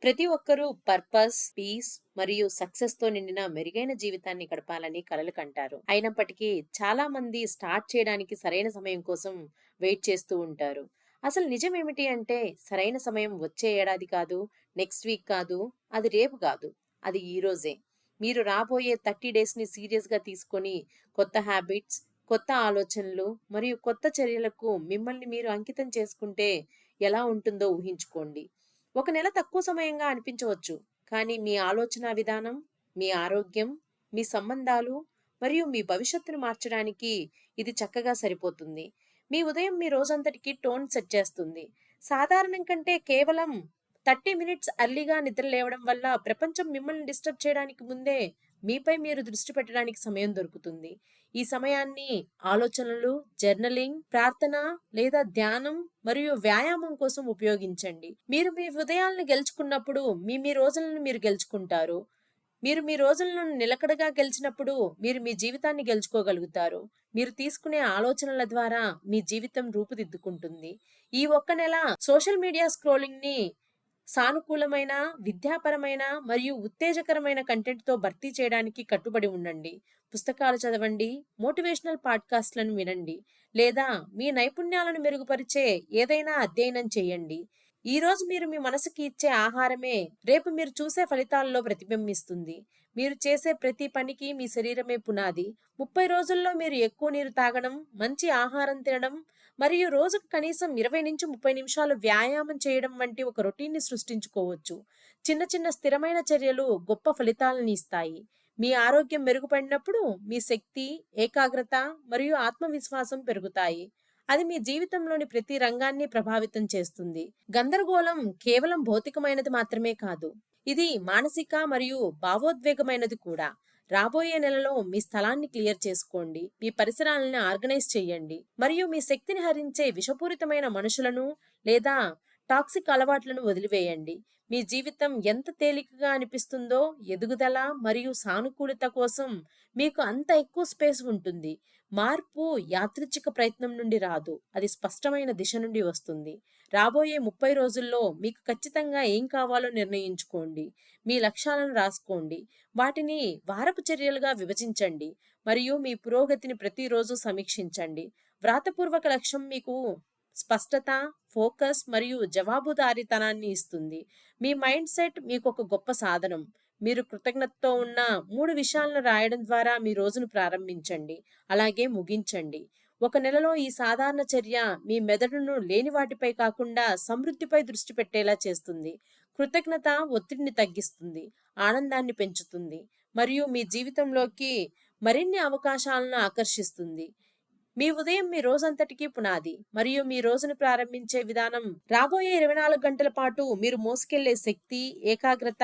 ప్రతి ఒక్కరూ purpose, piece మరియు సక్సెస్‌తో నిండిన మెరుగైన జీవితాన్ని గడపాలని కలలు కంటారు. అయినప్పటికీ చాలా మంది స్టార్ట్ చేయడానికి సరైన సమయం కోసం వెయిట్ చేస్తూ ఉంటారు. అసలు నిజం ఏమిటి అంటే సరైన సమయం వచ్చే ఏడాది కాదు, నెక్స్ట్ వీక్ కాదు, అది రేపు కాదు. అది ఈ రోజే. మీరు రాబోయే 30 డేస్‌ని సీరియస్‌గా తీసుకొని కొత్త హ్యాబిట్స్, కొత్త ఆలోచనలు మరియు కొత్త చర్యలకు మిమ్మల్ని మీరు అంకితం చేసుకుంటే ఎలా ఉంటుందో ఊహించుకోండి. ఒక నెల తక్కువ సమయంగా అనిపించవచ్చు. కానీ మీ ఆలోచనా విధానం, మీ ఆరోగ్యం, మీ సంబంధాలు మరియు మీ భవిష్యత్తును మార్చడానికి ఇది చక్కగా సరిపోతుంది. మీ ఉదయం మీ రోజంతటికి టోన్ సెట్ చేస్తుంది. సాధారణం కంటే కేవలం 30 మినిట్స్ ఎర్లీగా నిద్ర లేవడం వల్ల ప్రపంచం మిమ్మల్ని డిస్టర్బ్ చేయడానికి ముందే మీపై మీరు దృష్టి పెట్టడానికి సమయం దొరుకుతుంది. ఈ సమయాన్ని ఆలోచనలు, జర్నలింగ్, ప్రార్థన లేదా ధ్యానం మరియు వ్యాయామం కోసం ఉపయోగించండి. మీరు మీ ఉదయాలను గెలుచుకున్నప్పుడు మీ రోజులను మీరు గెలుచుకుంటారు. మీరు మీ రోజులను నిలకడగా గెలిచినప్పుడు మీరు మీ జీవితాన్ని గెలుచుకోగలుగుతారు. మీరు తీసుకునే ఆలోచనల ద్వారా మీ జీవితం రూపుదిద్దుకుంటుంది. ఈ ఒక్క నెల సోషల్ మీడియా స్క్రోలింగ్‌ని సానుకూలమైన, విద్యాపరమైన మరియు ఉత్తేజకరమైన కంటెంట్‌తో భర్తీ చేయడానికి కట్టుబడి ఉండండి. పుస్తకాలు చదవండి, మోటివేషనల్ పాడ్‌కాస్ట్‌లను వినండి, లేదా మీ నైపుణ్యాలను మెరుగుపరిచే ఏదైనా అధ్యయనం చేయండి. ఈరోజు మీరు మీ మనసుకి ఇచ్చే ఆహారమే రేపు మీరు చూసే ఫలితాల్లో ప్రతిబింబిస్తుంది. మీరు చేసే ప్రతి పనికి మీ శరీరమే పునాది. 30 రోజుల్లో మీరు ఎక్కువ నీరు తాగడం, మంచి ఆహారం తినడం మరియు రోజుకు కనీసం 20-30 నిమిషాలు వ్యాయామం చేయడం వంటి ఒక రొటీన్‌ని సృష్టించుకోవచ్చు. చిన్న చిన్న స్థిరమైన చర్యలు గొప్ప ఫలితాలను ఇస్తాయి. మీ ఆరోగ్యం మెరుగుపడినప్పుడు మీ శక్తి, ఏకాగ్రత మరియు ఆత్మవిశ్వాసం పెరుగుతాయి. అది మీ జీవితంలోని ప్రతి రంగాన్ని ప్రభావితం చేస్తుంది. గందరగోళం కేవలం భౌతికమైనది మాత్రమే కాదు. ఇది మానసిక మరియు భావోద్వేగమైనది కూడా. రాబోయే నెలలో మీ స్థలాన్ని క్లియర్ చేసుకోండి. మీ పరిసరాలను ఆర్గనైజ్ చేయండి. మరియు మీ శక్తిని హరించే విషపూరితమైన మనుషులను లేదా టాక్సిక్ అలవాట్లను వదిలివేయండి. మీ జీవితం ఎంత తేలికగా అనిపిస్తుందో ఎదుగుదల మరియు సానుకూలత కోసం మీకు అంత ఎక్కువ స్పేస్ ఉంటుంది. మార్పు యాదృచ్ఛిక ప్రయత్నం నుండి రాదు. అది స్పష్టమైన దిశ నుండి వస్తుంది. రాబోయే 30 రోజుల్లో మీకు ఖచ్చితంగా ఏం కావాలో నిర్ణయించుకోండి. మీ లక్ష్యాలను రాసుకోండి. వాటిని వారపు చర్యలుగా విభజించండి మరియు మీ పురోగతిని ప్రతిరోజు సమీక్షించండి. వ్రాతపూర్వక లక్ష్యం మీకు స్పష్టత, ఫోకస్ మరియు జవాబుదారీతనాన్ని ఇస్తుంది. మీ మైండ్ సెట్ మీకు ఒక గొప్ప సాధనం. మీరు కృతజ్ఞతతో ఉన్న 3 విషయాలను రాయడం ద్వారా మీ రోజును ప్రారంభించండి, అలాగే ముగించండి. ఒక నెలలో ఈ సాధారణ చర్య మీ మెదడును లేని వాటిపై కాకుండా సమృద్ధిపై దృష్టి పెట్టేలా చేస్తుంది. కృతజ్ఞత ఒత్తిడిని తగ్గిస్తుంది, ఆనందాన్ని పెంచుతుంది మరియు మీ జీవితంలోకి మరిన్ని అవకాశాలను ఆకర్షిస్తుంది. మీ ఉదయం మీ రోజంతటికి పునాది మరియు మీ రోజును ప్రారంభించే విధానం రాబోయే 24 గంటల పాటు మీరు మోసుకెళ్లే శక్తి, ఏకాగ్రత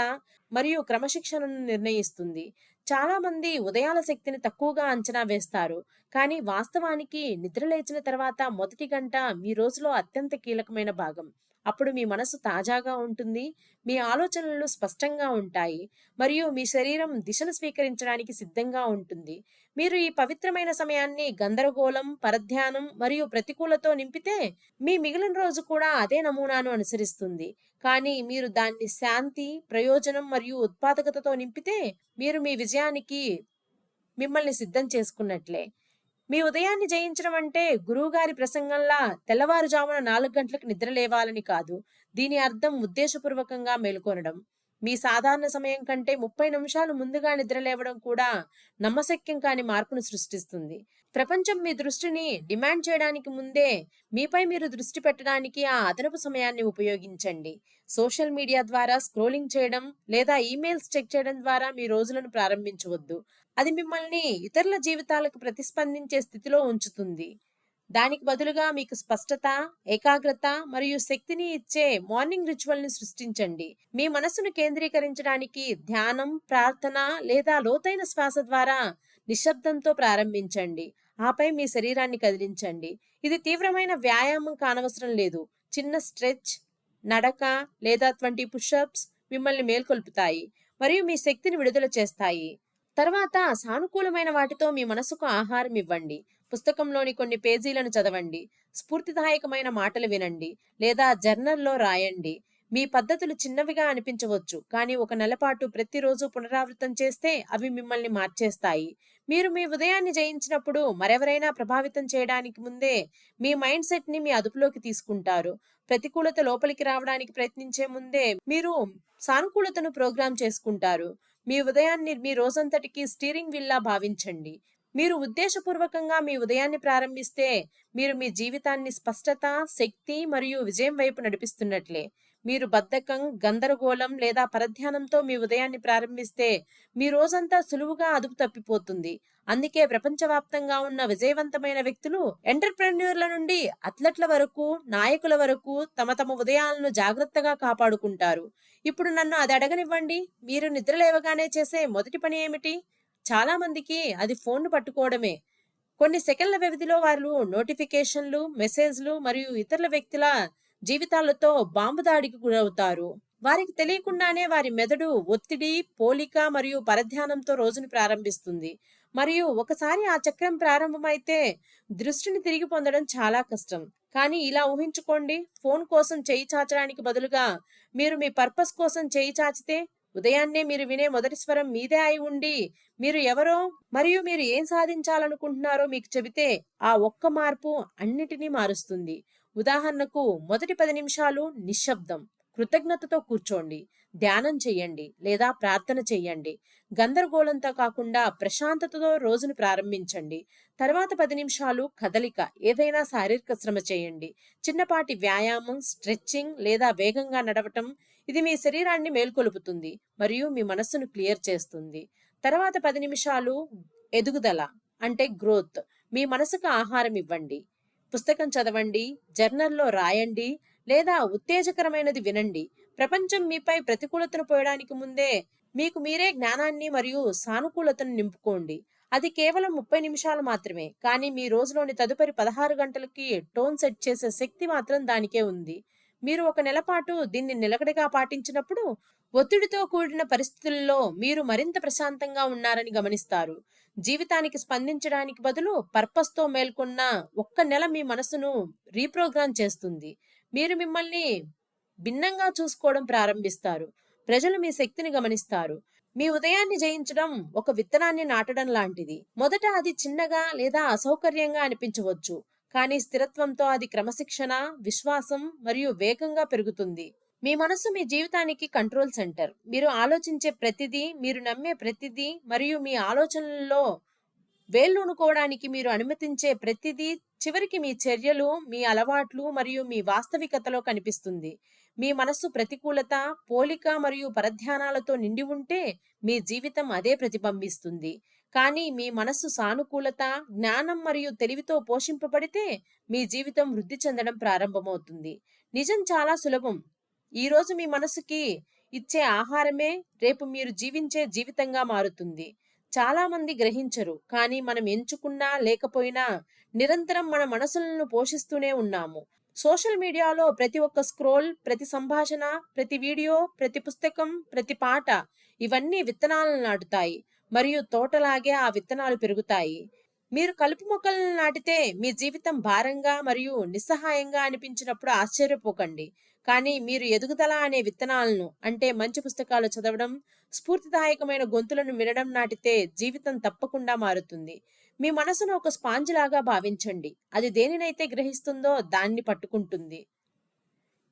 మరియు క్రమశిక్షణను నిర్ణయిస్తుంది. చాలా మంది ఉదయాల శక్తిని తక్కువగా అంచనా వేస్తారు, కానీ వాస్తవానికి నిద్ర లేచిన తర్వాత మొదటి గంట మీ రోజులో అత్యంత కీలకమైన భాగం. అప్పుడు మీ మనసు తాజాగా ఉంటుంది, మీ ఆలోచనలు స్పష్టంగా ఉంటాయి మరియు మీ శరీరం దిశను స్వీకరించడానికి సిద్ధంగా ఉంటుంది. మీరు ఈ పవిత్రమైన సమయాన్ని గందరగోళం, పరధ్యానం మరియు ప్రతికూలతో నింపితే మీ మిగిలిన రోజు కూడా అదే నమూనాను అనుసరిస్తుంది. కానీ మీరు దాన్ని శాంతి, ప్రయోజనం మరియు ఉత్పాదకతతో నింపితే మీరు మీ విజయానికి మిమ్మల్ని సిద్ధం చేసుకున్నట్లే. మీ ఉదయాన్ని జయించడం అంటే గురువుగారి ప్రసంగంలా తెల్లవారుజామున 4 గంటలకు నిద్ర లేవాలని కాదు. దీని అర్థం ఉద్దేశపూర్వకంగా మేల్కొనడం. మీ సాధారణ సమయం కంటే 30 నిమిషాలు ముందుగా నిద్ర లేవడం కూడా నమ్మశక్యం కాని మార్పును సృష్టిస్తుంది. ప్రపంచం మీ దృష్టిని డిమాండ్ చేయడానికి ముందే మీపై మీరు దృష్టి పెట్టడానికి ఆ అదనపు సమయాన్ని ఉపయోగించండి. సోషల్ మీడియా ద్వారా స్క్రోలింగ్ చేయడం లేదా ఈమెయిల్స్ చెక్ చేయడం ద్వారా మీ రోజులను ప్రారంభించవద్దు. అది మిమ్మల్ని ఇతరుల జీవితాలకు ప్రతిస్పందించే స్థితిలో ఉంచుతుంది. దానికి బదులుగా మీకు స్పష్టత, ఏకాగ్రత మరియు శక్తిని ఇచ్చే మార్నింగ్ రిచువల్‌ని సృష్టించండి. మీ మనస్సును కేంద్రీకరించడానికి ధ్యానం, ప్రార్థన లేదా లోతైన శ్వాస ద్వారా నిశ్శబ్దంతో ప్రారంభించండి. ఆపై మీ శరీరాన్ని కదిలించండి. ఇది తీవ్రమైన వ్యాయామం కానవసరం లేదు. చిన్న స్ట్రెచ్, నడక లేదా 20 పుషప్స్ మిమ్మల్ని మేల్కొల్పుతాయి మరియు మీ శక్తిని విడుదల చేస్తాయి. తర్వాత సానుకూలమైన వాటితో మీ మనసుకు ఆహారం ఇవ్వండి. పుస్తకంలోని కొన్ని పేజీలను చదవండి, స్ఫూర్తిదాయకమైన మాటలు వినండి లేదా జర్నల్లో రాయండి. మీ పద్ధతులు చిన్నవిగా అనిపించవచ్చు, కానీ ఒక నెల పాటు ప్రతిరోజు పునరావృతం చేస్తే అవి మిమ్మల్ని మార్చేస్తాయి. మీరు మీ ఉదయాన్ని జయించినప్పుడు మరెవరైనా ప్రభావితం చేయడానికి ముందే మీ మైండ్ సెట్‌ని మీ అదుపులోకి తీసుకుంటారు. ప్రతికూలత లోపలికి రావడానికి ప్రయత్నించే ముందే మీరు సానుకూలతను ప్రోగ్రామ్ చేసుకుంటారు. మీ ఉదయాన్ని మీ రోజంతటికి స్టీరింగ్ వీల్‌లా భావించండి. మీరు ఉద్దేశపూర్వకంగా మీ ఉదయాన్ని ప్రారంభిస్తే, మీరు మీ జీవితాన్ని స్పష్టత, శక్తి మరియు విజయం వైపు నడిపిస్తున్నట్లే. మీరు బద్ధకం, గందరగోళం లేదా పరధ్యానంతో మీ ఉదయాన్ని ప్రారంభిస్తే, మీ రోజంతా సులువుగా అదుపు తప్పిపోతుంది. అందుకే ప్రపంచవ్యాప్తంగా ఉన్న విజయవంతమైన వ్యక్తులు ఎంటర్‌ప్రెన్యూర్‌ల నుండి అథ్లెట్‌ల వరకు, నాయకుల వరకు తమ తమ ఉదయాలను జాగ్రత్తగా కాపాడుకుంటారు. ఇప్పుడు నన్ను అది అడగనివ్వండి. మీరు నిద్ర లేవగానే చేసే మొదటి పని ఏమిటి? చాలా మందికి అది ఫోన్‌ను పట్టుకోవడమే. కొన్ని సెకన్ల వ్యవధిలో వారు నోటిఫికేషన్లు, మెసేజ్‌లు మరియు ఇతరుల వ్యక్తుల జీవితాలతో బాంబు దాడికి గురవుతారు. వారికి తెలియకుండానే వారి మెదడు ఒత్తిడి, పోలిక మరియు పరధ్యానంతో రోజును ప్రారంభిస్తుంది. మరియు ఒకసారి ఆ చక్రం ప్రారంభమైతే దృష్టిని తిరిగి పొందడం చాలా కష్టం. కానీ ఇలా ఊహించుకోండి, ఫోన్ కోసం చేయి చాచడానికి బదులుగా మీరు మీ పర్పస్ కోసం చేయి చాచితే, ఉదయాన్నే మీరు వినే మొదటి స్వరం మీదే అయి ఉండి, మీరు ఎవరో మరియు మీరు ఏం సాధించాలనుకుంటున్నారో మీకు చెబితే, ఆ ఒక్క మార్పు అన్నిటినీ మారుస్తుంది. ఉదాహరణకు, మొదటి 10 నిమిషాలు నిశ్శబ్దం. కృతజ్ఞతతో కూర్చోండి. ధ్యానం చెయ్యండి లేదా ప్రార్థన చెయ్యండి. గందరగోళంతో కాకుండా ప్రశాంతతతో రోజును ప్రారంభించండి. తర్వాత 10 నిమిషాలు కదలిక, ఏదైనా శారీరక శ్రమ చేయండి. చిన్నపాటి వ్యాయామం, స్ట్రెచ్చింగ్ లేదా వేగంగా నడవటం. ఇది మీ శరీరాన్ని మేల్కొలుపుతుంది మరియు మీ మనస్సును క్లియర్ చేస్తుంది. తర్వాత 10 నిమిషాలు ఎదుగుదల, అంటే గ్రోత్. మీ మనసుకు ఆహారం ఇవ్వండి. పుస్తకం చదవండి, జర్నల్‌లో రాయండి లేదా ఉత్తేజకరమైనది వినండి. ప్రపంచం మీపై ప్రతికూలతను పోయడానికి ముందే మీకు మీరే జ్ఞానాన్ని మరియు సానుకూలతను నింపుకోండి. అది కేవలం 30 నిమిషాలు మాత్రమే, కానీ మీ రోజులోని తదుపరి 16 గంటలకి టోన్ సెట్ చేసే శక్తి మాత్రం దానికే ఉంది. మీరు ఒక నెల పాటు దీన్ని నిలకడగా పాటించినప్పుడు, ఒత్తిడితో కూడిన పరిస్థితుల్లో మీరు మరింత ప్రశాంతంగా ఉన్నారని గమనిస్తారు. జీవితానికి స్పందించడానికి బదులు పర్పస్‌తో మేల్కొన్న ఒక్క నెల మీ మనసును రీప్రోగ్రామ్ చేస్తుంది. మీరు మిమ్మల్ని భిన్నంగా చూసుకోవడం ప్రారంభిస్తారు. ప్రజలు మీ శక్తిని గమనిస్తారు. మీ ఉదయాన్ని జయించడం ఒక విత్తనాన్ని నాటడం లాంటిది. మొదట అది చిన్నగా లేదా అసౌకర్యంగా అనిపించవచ్చు, కానీ స్థిరత్వంతో అది క్రమశిక్షణ, విశ్వాసం మరియు వేగంగా పెరుగుతుంది. మీ మనసు మీ జీవితానికి కంట్రోల్ సెంటర్. మీరు ఆలోచించే ప్రతిదీ, మీరు నమ్మే ప్రతిదీ మరియు మీ ఆలోచనల్లో వేళ్ళూనుకోవడానికి మీరు అనుమతించే ప్రతిదీ చివరికి మీ చర్యలు, మీ అలవాట్లు మరియు మీ వాస్తవికతలో కనిపిస్తుంది. మీ మనస్సు ప్రతికూలత, పోలిక మరియు పరధ్యానాలతో నిండి ఉంటే మీ జీవితం అదే ప్రతిబింబిస్తుంది. కానీ మీ మనస్సు సానుకూలత, జ్ఞానం మరియు తెలివితో పోషింపబడితే మీ జీవితం వృద్ధి చెందడం ప్రారంభమవుతుంది. నిజం చాలా సులభం. ఈరోజు మీ మనసుకి ఇచ్చే ఆహారమే రేపు మీరు జీవించే జీవితంగా మారుతుంది. చాలా మంది గ్రహించరు, కానీ మనం ఎంచుకున్నా లేకపోయినా నిరంతరం మన మనసులను పోషిస్తూనే ఉన్నాము. సోషల్ మీడియాలో ప్రతి ఒక్క స్క్రోల్, ప్రతి సంభాషణ, ప్రతి వీడియో, ప్రతి పుస్తకం, ప్రతి పాట, ఇవన్నీ విత్తనాలను నాటుతాయి మరియు తోటలాగే ఆ విత్తనాలు పెరుగుతాయి. మీరు కలుపు మొక్కలను నాటితే మీ జీవితం భారంగా మరియు నిస్సహాయంగా అనిపించినప్పుడు ఆశ్చర్యపోకండి. కానీ మీరు ఎదుగుదల అనే విత్తనాలను, అంటే మంచి పుస్తకాలు చదవడం, స్ఫూర్తిదాయకమైన గొంతులను వినడం నాటితే జీవితం తప్పకుండా మారుతుంది. మీ మనసును ఒక స్పాంజ్ లాగా భావించండి. అది దేనినైతే గ్రహిస్తుందో దాన్ని పట్టుకుంటుంది.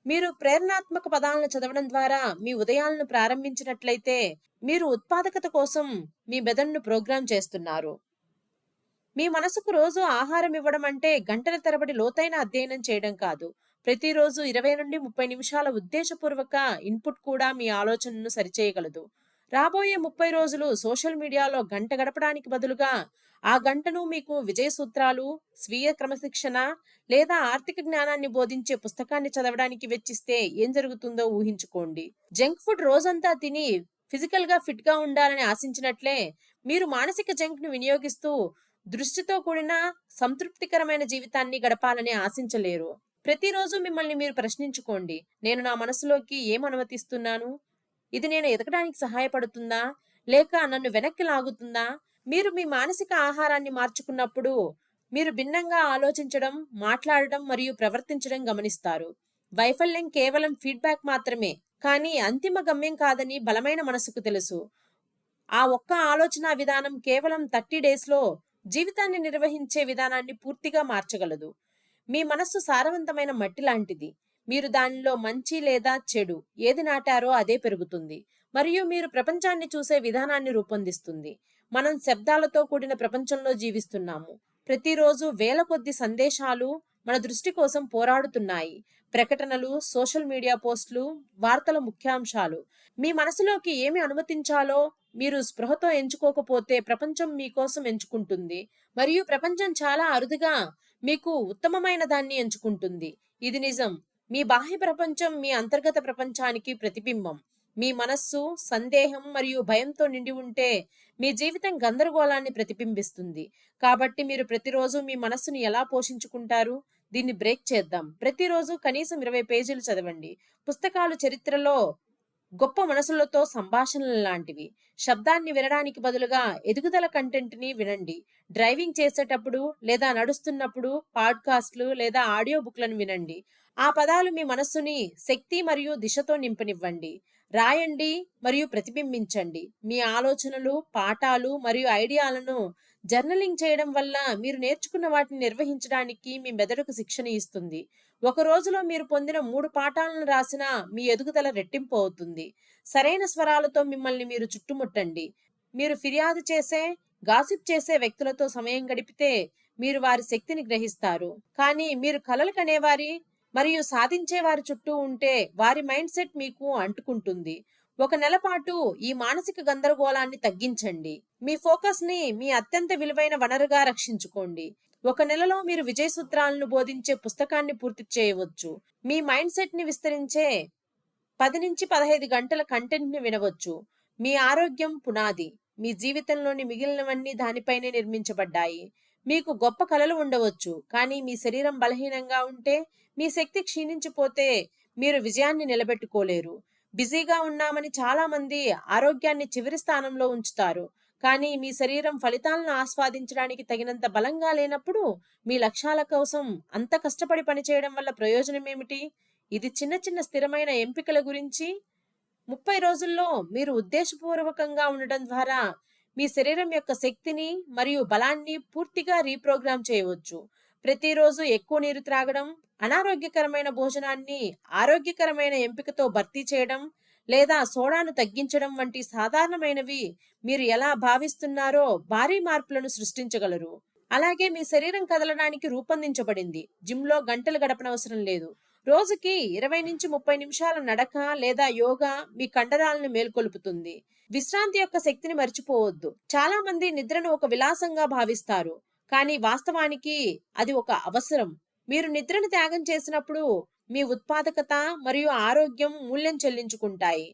మీరు ప్రేరణాత్మక పదాలను చదవడం ద్వారా మీ ఉదయాలను ప్రారంభించినట్లయితే, మీరు ఉత్పాదకత కోసం మీ మెదడును ప్రోగ్రామ్ చేస్తున్నారు. మీ మనసుకు రోజు ఆహారం ఇవ్వడం అంటే గంటల తరబడి లోతైన అధ్యయనం చేయడం కాదు. ప్రతిరోజు 20 నుండి 30 నిమిషాల ఉద్దేశపూర్వక ఇన్పుట్ కూడా మీ ఆలోచనను సరిచేయగలదు. రాబోయే 30 రోజులు సోషల్ మీడియాలో గంట గడపడానికి బదులుగా ఆ గంటను మీకు విజయ సూత్రాలు, స్వీయ క్రమశిక్షణ లేదా ఆర్థిక జ్ఞానాన్ని బోధించే పుస్తకాన్ని చదవడానికి వెచ్చిస్తే ఏం జరుగుతుందో ఊహించుకోండి. జంక్ ఫుడ్ రోజంతా తిని ఫిజికల్ గా ఫిట్ గా ఉండాలని ఆశించినట్లే, మీరు మానసిక జంక్ ను వినియోగిస్తూ దృష్టితో కూడిన సంతృప్తికరమైన జీవితాన్ని గడపాలని ఆశించలేరు. ప్రతిరోజు మిమ్మల్ని మీరు ప్రశ్నించుకోండి, నేను నా మనసులోకి ఏం అనుమతిస్తున్నాను? ఇది నేను ఎదగడానికి సహాయపడుతుందా లేక నన్ను వెనక్కి లాగుతుందా? మీరు మీ మానసిక ఆహారాన్ని మార్చుకున్నప్పుడు మీరు భిన్నంగా ఆలోచించడం, మాట్లాడడం మరియు ప్రవర్తించడం గమనిస్తారు. వైఫల్యం కేవలం ఫీడ్‌బ్యాక్ మాత్రమే. కానీ అంతిమ గమ్యం కాదని బలమైన మనసుకు తెలుసు. ఆ ఒక్క ఆలోచనా విధానం కేవలం 30 డేస్‌లో జీవితాన్ని నిర్వహించే విధానాన్ని పూర్తిగా మార్చగలదు. మీ మనస్సు సారవంతమైన మట్టి లాంటిది. మీరు దానిలో మంచి లేదా చెడు ఏది నాటారో అదే పెరుగుతుంది. మరియు మీరు ప్రపంచాన్ని చూసే విధానాన్ని రూపొందిస్తుంది. మనం శబ్దాలతో కూడిన ప్రపంచంలో జీవిస్తున్నాము. ప్రతిరోజు వేల కొద్ది సందేశాలు మన దృష్టి కోసం పోరాడుతున్నాయి. ప్రకటనలు, సోషల్ మీడియా పోస్టులు, వార్తల ముఖ్యాంశాలు. మీ మనసులోకి ఏమి అనుమతించాలో మీరు స్పృహతో ఎంచుకోకపోతే ప్రపంచం మీకోసం ఎంచుకుంటుంది. మరియు ప్రపంచం చాలా అరుదుగా మీకు ఉత్తమమైన దాన్ని ఎంచుకుంటుంది. ఇది నిజం. మీ బాహ్య ప్రపంచం మీ అంతర్గత ప్రపంచానికి ప్రతిబింబం. మీ మనస్సు సందేహం మరియు భయంతో నిండి ఉంటే మీ జీవితం గందరగోళాన్ని ప్రతిబింబిస్తుంది. కాబట్టి మీరు ప్రతిరోజు మీ మనస్సును ఎలా పోషించుకుంటారు? దీన్ని బ్రేక్ చేద్దాం. ప్రతిరోజు కనీసం 20 పేజీలు చదవండి. పుస్తకాలు చరిత్రలో గొప్ప మనసులతో సంభాషణలు లాంటివి. శబ్దాన్ని వినడానికి బదులుగా ఎదుగుదల కంటెంట్‌ని వినండి. డ్రైవింగ్ చేసేటప్పుడు లేదా నడుస్తున్నప్పుడు పాడ్‌కాస్ట్‌లు లేదా ఆడియో బుక్‌లను వినండి. ఆ పదాలు మీ మనస్సుని శక్తి మరియు దిశతో నింపనివ్వండి. రాయండి మరియు ప్రతిబింబించండి. మీ ఆలోచనలు, పాఠాలు మరియు ఐడియాలను జర్నలింగ్ చేయడం వల్ల మీరు నేర్చుకున్న వాటిని నిర్వహించడానికి మీ మెదడుకు శిక్షణ ఇస్తుంది. ఒక రోజులో మీరు పొందిన 3 పాఠాలను రాసినా మీ ఎదుగుదల రెట్టింపు అవుతుంది. సరైన స్వరాలతో మిమ్మల్ని మీరు చుట్టుముట్టండి. మీరు ఫిర్యాదు చేసే, గాసిప్ చేసే వ్యక్తులతో సమయం గడిపితే మీరు వారి శక్తిని గ్రహిస్తారు. కానీ మీరు కలలు కనేవారి మరియు సాధించే వారి చుట్టూ ఉంటే వారి మైండ్ సెట్ మీకు అంటుకుంటుంది. ఒక నెల పాటు ఈ మానసిక గందరగోళాన్ని తగ్గించండి. మీ ఫోకస్‌ని మీ అత్యంత విలువైన వనరుగా రక్షించుకోండి. ఒక నెలలో మీరు విజయ సూత్రాలను బోధించే పుస్తకాన్ని పూర్తి చేయవచ్చు. మీ మైండ్ సెట్‌ని విస్తరించే 10-15 గంటల కంటెంట్‌ని వినవచ్చు. మీ ఆరోగ్యం పునాది. మీ జీవితంలోని మిగిలినవన్నీ దానిపైనే నిర్మించబడ్డాయి. మీకు గొప్ప కలలు ఉండవచ్చు, కానీ మీ శరీరం బలహీనంగా ఉంటే, మీ శక్తి క్షీణించిపోతే మీరు విజయాన్ని నిలబెట్టుకోలేరు. బిజీగా ఉన్నామని చాలామంది ఆరోగ్యాన్ని చివరి స్థానంలో ఉంచుతారు. కానీ మీ శరీరం ఫలితాలను ఆస్వాదించడానికి తగినంత బలంగా లేనప్పుడు మీ లక్ష్యాల కోసం అంత కష్టపడి పనిచేయడం వల్ల ప్రయోజనం ఏమిటి? ఇది చిన్న చిన్న స్థిరమైన ఎంపికల గురించి. 30 రోజుల్లో మీరు ఉద్దేశపూర్వకంగా ఉండడం ద్వారా మీ శరీరం యొక్క శక్తిని మరియు బలాన్ని పూర్తిగా రీప్రోగ్రామ్ చేయవచ్చు. ప్రతిరోజు ఎక్కువ నీరు త్రాగడం, అనారోగ్యకరమైన భోజనాన్ని ఆరోగ్యకరమైన ఎంపికతో భర్తీ చేయడం లేదా సోడాను తగ్గించడం వంటి సాధారణమైనవి మీరు ఎలా భావిస్తున్నారో భారీ మార్పులను సృష్టించగలరు. అలాగే మీ శరీరం కదలడానికి రూపొందించబడింది. జిమ్‌లో గంటలు గడపనవసరం లేదు. రోజుకి 20-30 నిమిషాల నడక లేదా యోగా మీ కండరాలను మేల్కొలుపుతుంది. విశ్రాంతి యొక్క శక్తిని మర్చిపోవద్దు. చాలా మంది నిద్రను ఒక విలాసంగా భావిస్తారు, కానీ వాస్తవానికి అది ఒక అవసరం. మీరు నిద్రను త్యాగం చేసినప్పుడు మీ ఉత్పాదకత మరియు ఆరోగ్యం మూల్యం చెల్లించుకుంటాయి.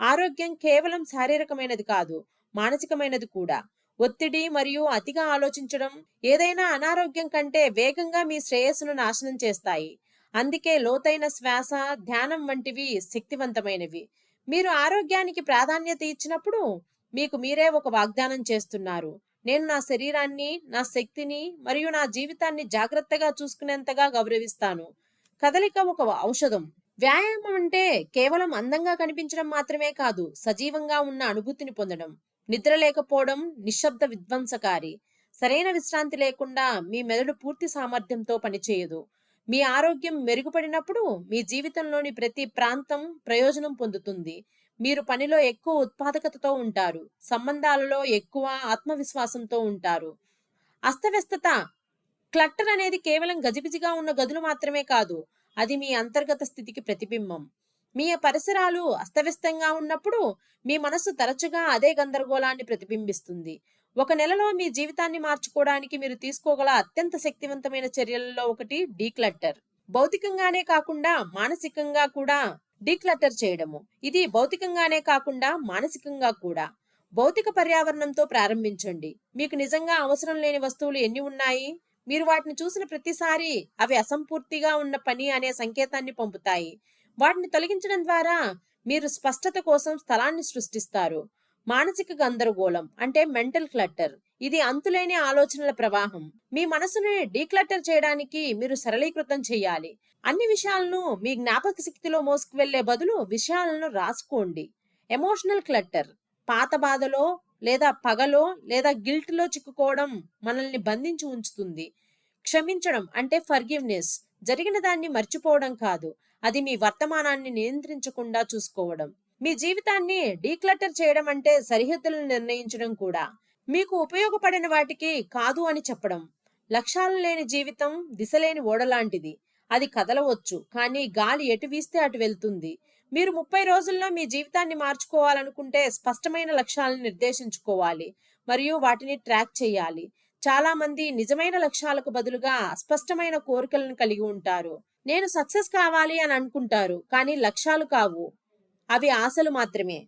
ఆరోగ్యం కేవలం శారీరకమైనది కాదు, మానసికమైనది కూడా. ఒత్తిడి మరియు అతిగా ఆలోచించడం ఏదైనా అనారోగ్యం కంటే వేగంగా మీ శ్రేయస్సును నాశనం చేస్తాయి. అందుకే లోతైన శ్వాస, ధ్యానం వంటివి శక్తివంతమైనవి. మీరు ఆరోగ్యానికి ప్రాధాన్యత ఇచ్చినప్పుడు మీకు మీరే ఒక వాగ్దానం చేస్తున్నారు. నేను నా శరీరాన్ని, నా శక్తిని మరియు నా జీవితాన్ని జాగ్రత్తగా చూసుకునేంతగా గౌరవిస్తాను. కదలిక ఒక ఔషధం. వ్యాయామం అంటే కేవలం అందంగా కనిపించడం మాత్రమే కాదు, సజీవంగా ఉన్న అనుభూతిని పొందడం. నిద్ర లేకపోవడం నిశ్శబ్ద విధ్వంసకారి. సరైన విశ్రాంతి లేకుండా మీ మెదడు పూర్తి సామర్థ్యంతో పనిచేయదు. మీ ఆరోగ్యం మెరుగుపడినప్పుడు మీ జీవితంలోని ప్రతి ప్రాంతం ప్రయోజనం పొందుతుంది. మీరు పనిలో ఎక్కువ ఉత్పాదకతతో ఉంటారు. సంబంధాలలో ఎక్కువ ఆత్మవిశ్వాసంతో ఉంటారు. అస్తవ్యస్తత, క్లట్టర్ అనేది కేవలం గజిబిజిగా ఉన్న గదులు మాత్రమే కాదు, అది మీ అంతర్గత స్థితికి ప్రతిబింబం. మీ పరిసరాలు అస్తవ్యస్తంగా ఉన్నప్పుడు మీ మనస్సు తరచుగా అదే గందరగోళాన్ని ప్రతిబింబిస్తుంది. ఒక నెలలో మీ జీవితాన్ని మార్చుకోవడానికి మీరు తీసుకోగల అత్యంత శక్తివంతమైన చర్యలలో ఒకటి డీక్లటర్. భౌతికంగానే కాకుండా మానసికంగా కూడా డీక్లటర్ చేయడము. ఇది భౌతికంగానే కాకుండా మానసికంగా కూడా. భౌతిక పర్యావరణంతో ప్రారంభించండి. మీకు నిజంగా అవసరం లేని వస్తువులు ఎన్ని ఉన్నాయి? మీరు వాటిని చూసిన ప్రతిసారి అవి అసంపూర్తిగా ఉన్న పని అనే సంకేతాన్ని పంపుతాయి. వాటిని తొలగించడం ద్వారా మీరు స్పష్టత కోసం స్థలాన్ని సృష్టిస్తారు. మానసిక గందరగోళం అంటే మెంటల్ క్లటర్. ఇది అంతులేని ఆలోచనల ప్రవాహం. మీ మనసుని డీక్లటర్ చేయడానికి మీరు సరళీకృతం చేయాలి. అన్ని విషయాలను మీ జ్ఞాపక శక్తిలో మోసుకువెళ్లే బదులు విషయాలను రాసుకోండి. ఎమోషనల్ క్లటర్ పాత బాధలో లేదా పగలో లేదా గిల్ట్‌లో చిక్కుకోవడం మనల్ని బంధించి ఉంచుతుంది. క్షమించడం అంటే ఫర్‌గివ్‌నెస్ జరిగిన దాన్ని మర్చిపోవడం కాదు. అది మీ వర్తమానాన్ని నియంత్రించకుండా చూసుకోవడం. మీ జీవితాన్ని డీక్లటర్ చేయడం అంటే సరిహద్దులను నిర్ణయించడం కూడా. మీకు ఉపయోగపడిన వాటికి కాదు అని చెప్పడం. లక్ష్యాలు లేని జీవితం దిశలేని ఓడలాంటిది. అది కదలవచ్చు, కానీ గాలి ఎటు వీస్తే అటు వెళ్తుంది. మీరు 30 రోజుల్లో మీ జీవితాన్ని మార్చుకోవాలనుకుంటే స్పష్టమైన లక్ష్యాలను నిర్దేశించుకోవాలి మరియు వాటిని ట్రాక్ చేయాలి. చాలా మంది నిజమైన లక్ష్యాలకు బదులుగా అస్పష్టమైన కోరికలను కలిగి ఉంటారు. నేను సక్సెస్ కావాలి అని అనుకుంటారు, కానీ లక్ష్యాలు కావు. అవి ఆశలు మాత్రమే.